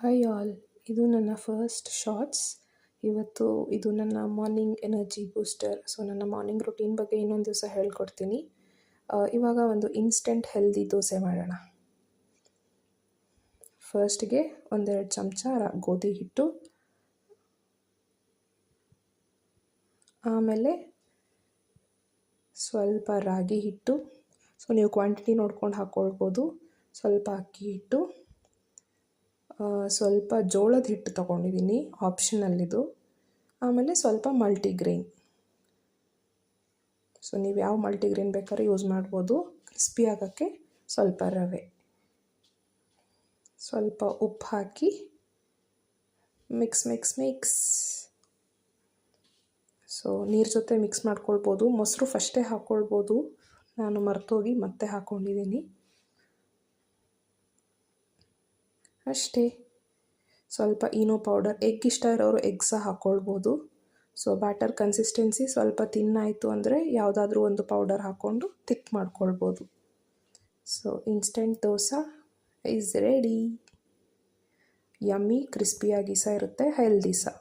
Hi all, ಇದು ನನ್ನ first shorts. ಇವತ್ತು ಇದು ನನ್ನ ಮಾರ್ನಿಂಗ್ ಎನರ್ಜಿ ಬೂಸ್ಟರ್. ಸೊ ನನ್ನ ಮಾರ್ನಿಂಗ್ ರುಟೀನ್ ಬಗ್ಗೆ ಇನ್ನೊಂದು ದಿವಸ ಹೇಳ್ಕೊಡ್ತೀನಿ. ಇವಾಗ ಒಂದು ಇನ್ಸ್ಟೆಂಟ್ ಹೆಲ್ದಿ ದೋಸೆ ಮಾಡೋಣ. ಫಸ್ಟ್ಗೆ 1-2 ಚಮಚ ಗೋಧಿ ಹಿಟ್ಟು, ಆಮೇಲೆ ಸ್ವಲ್ಪ ರಾಗಿ ಹಿಟ್ಟು. ಸೊ ನೀವು ಕ್ವಾಂಟಿಟಿ ನೋಡ್ಕೊಂಡು ಹಾಕ್ಕೊಳ್ಬೋದು. ಸ್ವಲ್ಪ ಅಕ್ಕಿ ಹಿಟ್ಟು, ಸ್ವಲ್ಪ ಜೋಳದ ಹಿಟ್ಟು ತೊಗೊಂಡಿದ್ದೀನಿ, ಆಪ್ಷನಲ್ ಇದು. ಆಮೇಲೆ ಸ್ವಲ್ಪ ಮಲ್ಟಿಗ್ರೇನ್. ಸೊ ನೀವು ಯಾವ ಮಲ್ಟಿಗ್ರೇನ್ ಬೇಕಾದ್ರೆ ಯೂಸ್ ಮಾಡ್ಬೋದು. ಕ್ರಿಸ್ಪಿ ಆಗೋಕ್ಕೆ ಸ್ವಲ್ಪ ರವೆ, ಸ್ವಲ್ಪ ಉಪ್ಪು ಹಾಕಿ ಮಿಕ್ಸ್. ಸೊ ನೀರು ಜೊತೆ ಮಿಕ್ಸ್ ಮಾಡ್ಕೊಳ್ಬೋದು. ಮೊಸರು ಫಸ್ಟೇ ಹಾಕ್ಕೊಳ್ಬೋದು, ನಾನು ಮರ್ತೋಗಿ ಮತ್ತೆ ಹಾಕ್ಕೊಂಡಿದ್ದೀನಿ. ಅಷ್ಟೇ. ಸ್ವಲ್ಪ ಈನೋ ಪೌಡರ್, ಎಗ್ ಇಷ್ಟ ಇರೋರು ಎಗ್ ಸಹ ಹಾಕ್ಕೊಳ್ಬೋದು. ಸೊ ಬ್ಯಾಟರ್ ಕನ್ಸಿಸ್ಟೆನ್ಸಿ ಸ್ವಲ್ಪ ತಿನ್ನಾಯಿತು ಅಂದರೆ ಯಾವುದಾದ್ರೂ ಒಂದು ಪೌಡರ್ ಹಾಕ್ಕೊಂಡು ತಿಕ್ ಮಾಡ್ಕೊಳ್ಬೋದು. So instant dosa is ready. Yummy, ಕ್ರಿಸ್ಪಿಯಾಗಿ ಸಹ ಇರುತ್ತೆ, ಹೆಲ್ದಿ ಸಹ.